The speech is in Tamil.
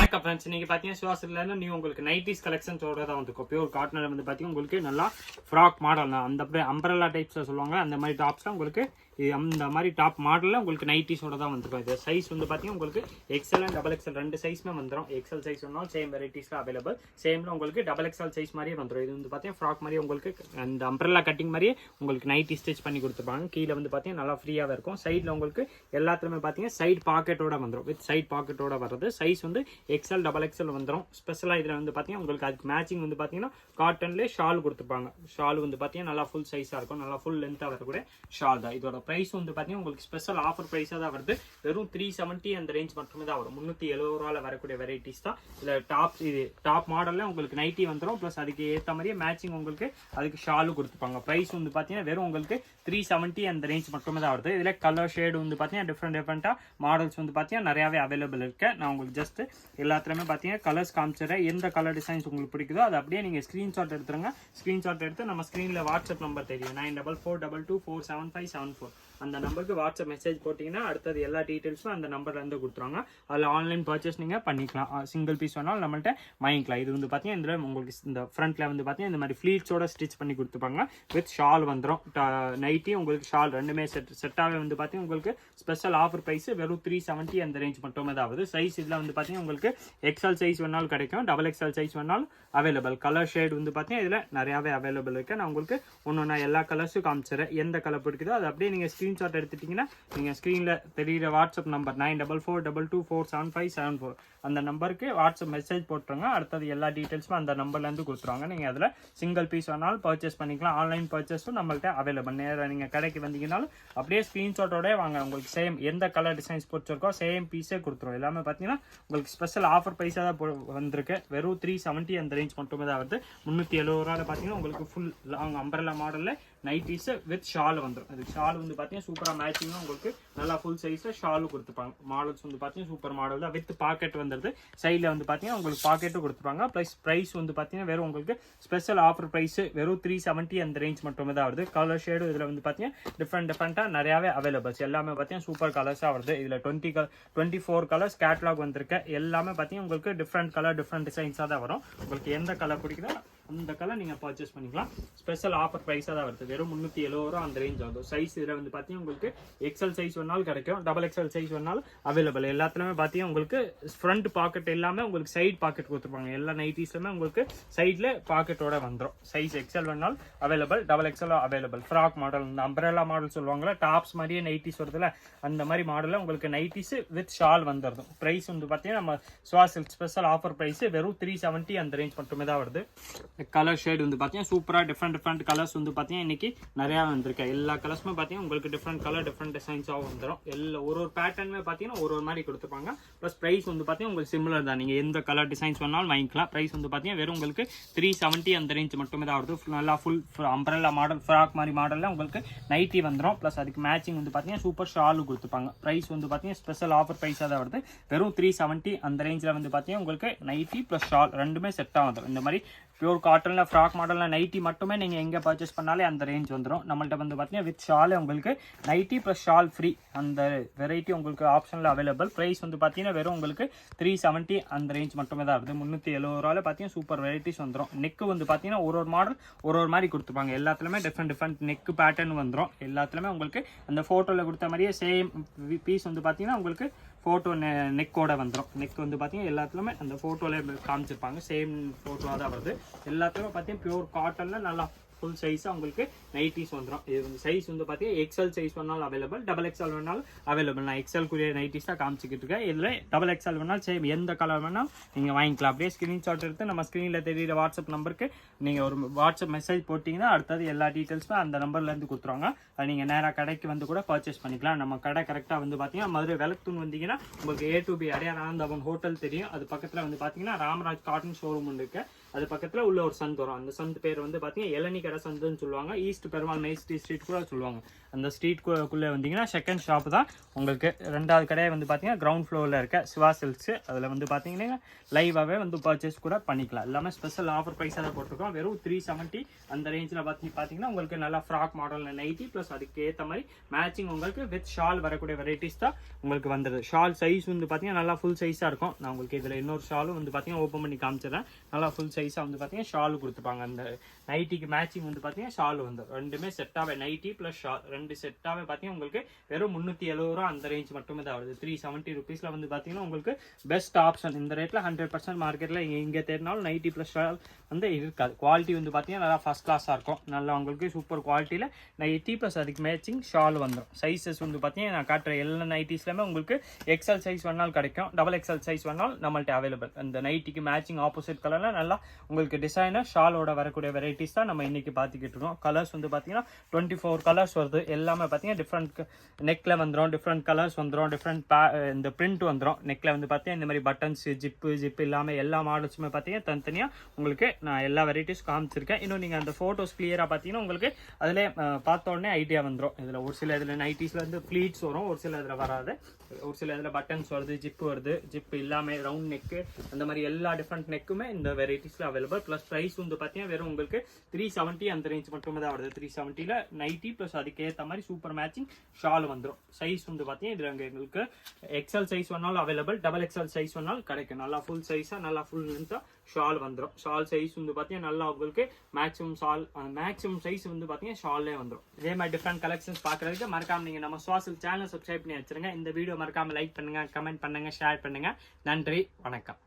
வணக்கம் ஃப்ரெண்ட்ஸ், இன்னைக்கு பார்த்தீங்கன்னா சுவாசிலேருந்து நீ உங்களுக்கு நைட்டிஸ் கலெக்ஷன்ஸோட தான் வந்துருக்கும். பியூர் காட்டனில் வந்து பார்த்தீங்கன்னா உங்களுக்கு நல்லா ஃப்ராக் மாடல் தான், அந்த அம்பரல்லா டைப்ஸில் சொல்லுவாங்க. அந்த மாதிரி டாப்ஸ்லாம் உங்களுக்கு அந்த மாதிரி டாப் மாடலில் உங்களுக்கு நைட்டிஸோட தான் வந்துருக்கும். இது சைஸ் வந்து பார்த்தீங்கன்னா உங்களுக்கு எக்ஸ்எல் அண்ட் டபுள் எக்ஸ்எல் ரெண்டு சைஸுமே வந்துடும். எக்ஸ்எல் சைஸ் ஒன்றும் சேம் வெரைட்டிஸில் அவைலபிள். சேமில் உங்களுக்கு டபுள் எக்ஸ்எல் சைஸ் மாதிரியே வந்துடும். இது வந்து பார்த்தீங்கன்னா ஃப்ராக் மாதிரி உங்களுக்கு அந்த அம்பரல்லா கட்டிங் மாதிரியே உங்களுக்கு நைட்டி ஸ்டிச் பண்ணி கொடுத்துருப்பாங்க. கீழே வந்து பார்த்தீங்கன்னா நல்லா ஃப்ரீயாகவே இருக்கும். சைடில் உங்களுக்கு எல்லாத்துலேயுமே பார்த்தீங்கன்னா சைட் பாக்கெட்டோட வந்துடும். வித் சைட் பாக்கெட்டோட வர்றது. சைஸ் வந்து எக்ஸ்எல் டபுள் எக்ஸ்எல் வந்துடும். ஸ்பெஷலாக இதில் வந்து பார்த்தீங்கன்னா உங்களுக்கு அதுக்கு மேட்சிங் வந்து பார்த்தீங்கன்னா காட்டன்லேயே ஷால் கொடுத்துருப்பாங்க. ஷால் வந்து பார்த்தீங்கன்னா நல்லா ஃபுல் சைஸாக இருக்கும். நல்லா ஃபுல் லென்த்தாக வரக்கூடிய ஷால் தான். இதோட ப்ரைஸ் வந்து பார்த்தீங்கன்னா உங்களுக்கு ஸ்பெஷல் ஆஃபர் ப்ரைஸாக தான் வருது. வெறும் 370 அந்த ரேஞ்ச் மட்டுமே தான் வரும். 370 ரூபாயில் வரக்கூடிய வெரைட்டிஸ் தான் இதில் டாப். இது டாப் மாடலில் உங்களுக்கு நைட்டி வந்துடும். ப்ளஸ் அதுக்கு ஏற்ற மாதிரியே மேட்சிங் உங்களுக்கு அதுக்கு ஷாலும் கொடுத்துருப்பாங்க. ப்ரைஸ் வந்து பார்த்தீங்கன்னா வெறும் உங்களுக்கு 370 அந்த ரேஞ்ச் மட்டுமே தான் வருது. இதில் கலர் ஷேடு வந்து பார்த்தீங்கன்னா டிஃப்ரெண்ட்டாக மாடல்ஸ் வந்து பார்த்தீங்கன்னா நிறையாவே அவைலபிள் இருக்கு. நான் உங்களுக்கு ஜஸ்ட் எல்லாத்துலேயுமே பார்த்தீங்கன்னா கலர்ஸ் காமிச்சிடுறேன். எந்த கலர் டிசைன்ஸ் உங்களுக்கு பிடிக்குதோ அதை அப்படியே நீங்கள் ஸ்க்ரீன்ஷாட் எடுத்துருங்க. ஸ்க்ரீன்ஷாட் எடுத்து நம்ம ஸ்க்ரீனில் வாட்ஸ்அப் நம்பர் தெரியும் 9442247574 அந்த நம்பருக்கு வாட்ஸ்அப் மெசேஜ் போட்டிங்கன்னா அடுத்தது எல்லா டீட்டெயில்ஸும் அந்த நம்பர்லேருந்து கொடுத்துருவாங்க. அதில் ஆன்லைன் பர்ச்சேஸ் நீங்கள் பண்ணிக்கலாம். சிங்கிள் பீஸ் வேணாலும் நம்மள்ட்ட வாங்கிக்கலாம். இது வந்து பார்த்தீங்கன்னா இதில் உங்களுக்கு இந்த ஃப்ரண்ட்டில் வந்து பார்த்தீங்கன்னா இந்த மாதிரி ஃப்ளீட்ஸோட ஸ்டிச் பண்ணி கொடுத்துப்பாங்க. வித் ஷால் வந்துடும். நைட்டி உங்களுக்கு ஷால் ரெண்டுமே செட்டாகவே வந்து பார்த்தீங்கன்னா உங்களுக்கு ஸ்பெஷல் ஆஃபர் ப்ரைஸ் வெறும் 370 அந்த ரேஞ்ச் மட்டுமே தான் ஆகுது. சைஸ் இதில் வந்து பார்த்தீங்கன்னா உங்களுக்கு எக்ஸ்எல் சைஸ் வேணாலும் கிடைக்கும். டபுள் எக்ஸ்எல் சைஸ் வேணாலும் அவைலபிள். கலர் ஷேட் வந்து பார்த்தீங்கன்னா இதில் நிறையாவே அவைலபிள் இருக்குது. நான் உங்களுக்கு ஒன்று எல்லா கலர்ஸும் காமிச்சிடுறேன். எந்த கலர் பிடிக்குதோ அதை அப்படியே நீங்கள் ஸ்க்ரீன்ஷாட் எடுத்துட்டீங்கன்னா நீங்கள் ஸ்க்ரீனில் தெரியுற வாட்ஸ்அப் நம்பர் 9442247574 அந்த நம்பருக்கு வாட்ஸ்அப் மெசேஜ் போட்டுருங்க. அடுத்தது எல்லா டீட்டெயில்ஸும் அந்த நம்பர்லேருந்து கொடுத்துருவாங்க. நீங்கள் அதில் சிங்கிள் பீஸ் வேணாலும் பர்ச்சேஸ் பண்ணிக்கலாம். ஆன்லைன் பர்ச்சேஸும் நம்மள்ட்ட அவைலபிள். நேராக நீங்கள் கடைக்கு வந்தீங்கன்னாலும் அப்படியே ஸ்க்ரீன்ஷாட்டோட வாங்க. உங்களுக்கு சேம் எந்த கலர் டிசைன்ஸ் பிடிச்சிருக்கோ சேம் பீஸே கொடுத்துரும். எல்லாமே பார்த்தீங்கன்னா உங்களுக்கு ஸ்பெஷல் ஆஃபர் ப்ரைஸாக தான் வந்திருக்கு. வெறும் 370 அந்த ரேஞ்ச் மட்டுமே தான் வருது. 370 ரூபாயில் பார்த்தீங்கன்னா உங்களுக்கு ஃபுல் லாங் அம்பரல்லா மாடலில் நைட்டிஸ் வித் ஷால் வந்துடும். அது ஷால் வந்து பார்த்தீங்கன்னா சூப்பராக மேட்சிங்காக உங்களுக்கு நல்லா ஃபுல் சைஸில் ஷாலும் கொடுத்துருப்பாங்க. மாடல்ஸ் வந்து பார்த்தீங்கன்னா சூப்பர் மாடல் தான். வித் பாக்கெட் வந்துடுது. சைடில் வந்து பார்த்தீங்கன்னா உங்களுக்கு பாக்கெட்டும் கொடுத்துருப்பாங்க. ப்ளஸ் ப்ரைஸ் வந்து பார்த்தீங்கன்னா வெறும் உங்களுக்கு ஸ்பெஷல் ஆஃபர் ப்ரைஸ் வெறும் 370 அந்த ரேஞ்ச் மட்டுமே தான் வருது. கலர் ஷேடு இதில் வந்து பார்த்தீங்கன்னா டிஃப்ரெண்ட்டாக நிறையாவே அவைலபிள்ஸ். எல்லாமே பார்த்தீங்கன்னா சூப்பர் கலர்ஸாக வருது. இதில் 24 கலர்ஸ் கேட்லாக் வந்திருக்கு. எல்லாமே பார்த்தீங்கன்னா உங்களுக்கு டிஃப்ரெண்ட் கலர் டிஃப்ரெண்ட் டிசைன்ஸாக தான் வரும். உங்களுக்கு எந்த கலர் பிடிக்குதோ அந்த கலர் நீங்கள் பர்ச்சேஸ் பண்ணிக்கலாம். ஸ்பெஷல் ஆஃபர் ப்ரைஸாக தான் வருது. வெறும் 370 ரூபா அந்த ரேஞ்ச் ஆகும். சைஸ் இதில் வந்து பார்த்தீங்கன்னா உங்களுக்கு எக்ஸ்எல் சைஸ் வேணாலும் கிடைக்கும். டபுள் எக்ஸ்எல் சைஸ் வேணாலும் அவைலபிள். எல்லாத்துலேயுமே பார்த்தீங்கன்னா உங்களுக்கு ஃப்ரண்ட் பாக்கெட் எல்லாமே உங்களுக்கு சைட் பாக்கெட் கொடுத்துருப்பாங்க. எல்லா நைட்டிஸ்லுமே உங்களுக்கு சைடில் பாக்கெட்டோட வந்துடும். சைஸ் எக்ஸ்எல் வேணாலும் available. Double XL available. Frock model இந்த அம்பரல்லா மாடல் சொல்லுவாங்களா, டாப்ஸ் மாதிரியே நைட்டிஸ் வருதுல அந்த மாதிரி மாடலில் உங்களுக்கு நைட்டிஸ் வித் ஷால் வந்துடுது. ப்ரைஸ் வந்து பார்த்தீங்கன்னா நம்ம சுவாசில் ஸ்பெஷல் ஆஃபர் ப்ரைஸ் வெறும் 370 அந்த ரேஞ்ச் மட்டுமே தான் வருது. கலர் ஷேட் வந்து பார்த்தீங்கன்னா சூப்பராக டிஃப்ரெண்ட் கலர்ஸ் வந்து பார்த்தீங்கன்னா இன்னைக்கு நிறையா வந்திருக்கு. எல்லா கலர்ஸுமே பார்த்தீங்கன்னா உங்களுக்கு டிஃப்ரெண்ட் கலர் டிஃப்ரெண்ட் டிசைன்ஸாக வந்துடும். ஒரு பேட்டர்னுமே பார்த்தீங்கன்னா ஒரு மாதிரி கொடுத்துருப்பாங்க. ப்ளஸ் ப்ரைஸ் வந்து பார்த்தீங்கன்னா உங்களுக்கு சிமிலர் தான். நீங்கள் எந்த கலர் டிசைன்ஸ் வேணாலும் வாங்கிக்கலாம். ப்ரைஸ் வந்து பார்த்தீங்கன்னா வெறும் உங்களுக்கு 370 அந்த ரேஞ்ச் மட்டுமே தான் வருது. நல்லா ஃபுல் அம்பரல்லா மாடல் ஃப்ராக் மாதிரி மாடலில் உங்களுக்கு நைட்டி வந்துடும். ப்ளஸ் அதுக்கு மேட்சிங் வந்து பார்த்தீங்கன்னா சூப்பர் ஷாலும் கொடுத்துருப்பாங்க. ப்ரைஸ் வந்து பார்த்தீங்கன்னா ஸ்பெஷல் ஆஃபர் ப்ரைஸாக தான் வருது. வெறும் 370 அந்த ரேஞ்சில் வந்து பார்த்தீங்கன்னா உங்களுக்கு நைட்டி ப்ளஸ் ஷால் ரெண்டுமே செட்டாக வந்துடும். இந்த மாதிரி பியூர் காட்டனில் ஃப்ராக் மாடலில் நைட்டி மட்டுமே நீங்கள் எங்கே பர்ச்சேஸ் பண்ணாலே அந்த ரேஞ்ச் வந்துடும். நம்மள்ட்ட வந்து பார்த்தீங்கன்னா வித் ஷால் உங்களுக்கு நைட்டி ப்ளஸ் ஷால் ஃப்ரீ அந்த வெரைட்டி உங்களுக்கு ஆப்ஷனில் அவைலபிள். ப்ரைஸ் வந்து பார்த்தீங்கன்னா வெறும் உங்களுக்கு 370 அந்த ரேஞ்ச் மட்டுமே தான் வருது. 370 ரூபாயில் பார்த்தீங்கன்னா சூப்பர் வெரைட்டிஸ் வந்துடும். நெக்கு வந்து பார்த்தீங்கன்னா ஒரு மாடல் ஒரு மாதிரி கொடுத்துருப்பாங்க. எல்லாத்துலேயுமே டிஃப்ரெண்ட் நெக் பேட்டர்ன் வந்துடும். எல்லாத்துலேயுமே உங்களுக்கு அந்த ஃபோட்டோவில் கொடுத்த மாதிரியே சேம் பீஸ் வந்து பார்த்தீங்கன்னா உங்களுக்கு ஃபோட்டோ நெக்கோட வந்துடும். நெக் வந்து பார்த்தீங்கன்னா எல்லாத்துலேயுமே அந்த ஃபோட்டோவில் காமிச்சிருப்பாங்க. சேம் ஃபோட்டோவாக தான் வருது. எல்லாத்துலேயுமே பார்த்தீங்கன்னா பியூர் காட்டனில் நல்லா ஃபுல் சைஸாக உங்களுக்கு நைட்டிஸ் வந்துடும். இது வந்து சைஸ் வந்து பார்த்தீங்கன்னா எக்ஸ்எல் சைஸ் வேணாலும் அவைலபிள். டபுள் எக்ஸ்எல் வேணாலும் அவைலபிள். நான் எக்ஸ்எல் குரிய நைட்டிஸ் தான் காமிச்சிக்கிட்டு இருக்கேன். இதில் டபுள் எக்ஸ்எல் வேணாலும் சேம் எந்த கலர் வேணாலும் நீங்கள் வாங்கிக்கலாம். அப்படியே ஸ்க்ரீன்ஷாட் எடுத்து நம்ம ஸ்க்ரீனில் தெரியுற வாட்ஸ்அப் நம்பருக்கு நீங்கள் ஒரு வாட்ஸ்அப் மெசேஜ் போட்டிங்கன்னா அடுத்தது எல்லா டீட்டெயில்ஸுமே அந்த நம்பர்லேருந்து கொடுத்துருவாங்க. அது நீங்கள் நேராக கடைக்கு வந்து கூட பர்ச்சேஸ் பண்ணிக்கலாம். நம்ம கடை கரெக்டாக வந்து பார்த்தீங்கன்னா மதுரை விளக்குன்னு வந்தீங்கன்னா உங்களுக்கு A to B Adyar Anandavan hotel தெரியும். அது பக்கத்தில் வந்து பார்த்தீங்கன்னா ராமராஜ் காட்டன் ஷோரூம் இருக்கு. அது பக்கத்தில் உள்ள ஒரு சந்த் வரும். அந்த சந்த் பேர் வந்து பார்த்தீங்கன்னா இளநீ கடை சந்துன்னு சொல்லுவாங்க. ஈஸ்ட் பெருமாள் மேஸ்ட்ரி ஸ்ட்ரீட் கூட சொல்லுவாங்க. அந்த ஸ்ட்ரீட்குள்ளே வந்தீங்கன்னா செகண்ட் ஷாப் தான் உங்களுக்கு. ரெண்டாவது கடையை வந்து பார்த்தீங்கன்னா கிரவுண்ட் ஃப்ளோரில் இருக்க சிவா சில்க்ஸ். அதில் வந்து பார்த்தீங்கன்னா லைவாகவே வந்து பர்ச்சேஸ் கூட பண்ணிக்கலாம். எல்லாமே ஸ்பெஷல் ஆஃபர் ப்ரைஸாக தான் போட்டிருக்கோம். வெறும் 370 அந்த ரேஞ்சில் பார்த்தீங்கன்னா உங்களுக்கு நல்லா ஃப்ராக் மாடலில் நைட்டி ப்ளஸ் அதுக்கு ஏற்ற மாதிரி மேட்சிங் உங்களுக்கு வித் ஷால் வரக்கூடிய வெரைட்டிஸ் தான் உங்களுக்கு வந்துடுது. ஷால் சைஸ் வந்து பார்த்தீங்கன்னா நல்லா ஃபுல் சைஸாக இருக்கும். நான் உங்களுக்கு இதில் இன்னொரு ஷாலும் வந்து பார்த்தீங்கன்னா ஓப்பன் பண்ணி காமிச்சிடறேன். நல்லா ஃபுல் சைஸாக வந்து பார்த்தீங்கன்னா ஷால் கொடுத்துருப்பாங்க. அந்த நைட்டிக்கு மேட்சிங் வந்து பார்த்தீங்கன்னா ஷால் வந்து ரெண்டுமே செட்டாகவே நைட்டி ப்ளஸ் ஷால் ரெண்டு செட்டாகவே பார்த்தீங்கன்னா உங்களுக்கு வெறும் 370 ரூபா அந்த ரேஞ்ச் மட்டுமே தான் வருது. 370 ருபீஸில் வந்து பார்த்தீங்கன்னா உங்களுக்கு பெஸ்ட் ஆப்ஷன். இந்த ரேட்டில் 100% மார்க்கெட்டில் எங்கே தேடினாலும் நைட்டி ப்ளஸ் ஷால் வந்து இருக்காது. குவாலிட்டி வந்து பார்த்தீங்கன்னா நல்லா ஃபஸ்ட் கிளாஸாக இருக்கும். நல்லா உங்களுக்கு சூப்பர் குவாலிட்டியில் நைட்டி ப்ளஸ் அதுக்கு மேட்சிங் ஷால் வந்துடும். சைஸஸ் வந்து பார்த்தீங்கன்னா நான் காட்டுற எல்லா நைட்டிஸ்லையுமே உங்களுக்கு எக்ஸல் சைஸ் வேணாலும் கிடைக்கும், டபுள் எக்ஸல் சைஸ் வேணாலும் நம்மள்ட்ட அவைலபிள். அந்த நைட்டிக்கு மேட்சிங் ஆப்போசிட் கலரில் நல்லா உங்களுக்கு டிசைனர் ஷாலோட வரக்கூடிய வெரைட்டிஸ் தான் நம்ம இன்னைக்கு பார்த்துக்கிட்டு இருக்கோம். கலர்ஸ் வந்து பார்த்தீங்கன்னா 24 கலர்ஸ் வருது. எல்லாமே பார்த்தீங்கன்னா டிஃப்ரெண்ட் நெக்கில் வந்துடும், டிஃப்ரெண்ட் கலர்ஸ் வந்துடும், டிஃப்ரெண்ட் இந்த பிரிண்ட் வந்துடும். நெக்கில் வந்து பார்த்தீங்கன்னா இந்த மாதிரி பட்டன்ஸ் ஜிப்பு இல்லாமல் எல்லா மாடல்ஸுமே பார்த்தீங்கன்னா தனித்தனியாக உங்களுக்கு நான் எல்லா வெரைட்டிஸ் காமிச்சிருக்கேன். இன்னும் நீங்கள் அந்த ஃபோட்டோஸ் கிளியராக பார்த்தீங்கன்னா உங்களுக்கு அதில் பார்த்த உடனே ஐடியா வந்துடும். இதில் ஒரு சில இதில் நைட்டிஸில் வந்து ப்ளீட்ஸ் வரும், ஒரு சில இதில் வராது, ஒரு சில இதில் பட்டன்ஸ் வருது, ஜிப்பு வருது, ஜிப்பு இல்லாமல் ரவுண்ட் நெக்கு அந்த மாதிரி எல்லா டிஃப்ரெண்ட் நெக்குமே இந்த வெரைட்டிஸில் அவைலபிள். ப்ளஸ் ப்ரைஸ் வந்து பார்த்தீங்கன்னா வெறும் உங்களுக்கு 370 அந்த ரேஞ்ச் மட்டுமே தான் வருது. 370ல் நைட்டி ப்ளஸ் அதுக்கு ஏற்ற மாதிரி சூப்பர் மேட்சிங் ஷால் வந்துடும். சைஸ் வந்து பார்த்தீங்கன்னா இதில் எங்களுக்கு எக்ஸல் சைஸ் வேணாலும் அவைலபிள், டபுள் எக்ஸல் சைஸ் வேணாலும் கிடைக்கும். நல்லா ஃபுல் சைஸாக நல்லா ஃபுல் லென்த்தாக ஷால் வந்துடும். ஷால் சைஸ் வந்து பார்த்தீங்கன்னா நல்லா உங்களுக்கு மேக்ஸிமம் சைஸ் வந்து பார்த்தீங்கன்னா ஷால்லே வந்துடும். இதே மாதிரி டிஃப்ரெண்ட் கலெக்ஷன்ஸ் பார்க்குறதுக்கு மறக்காம நீங்கள் நம்ம சுவாசில் சேனல் சப்ஸ்கிரைப் பண்ணி வச்சுருங்க. இந்த வீடியோ மறக்காம லைக் பண்ணுங்க, கமெண்ட் பண்ணுங்க, ஷேர் பண்ணுங்க. நன்றி, வணக்கம்.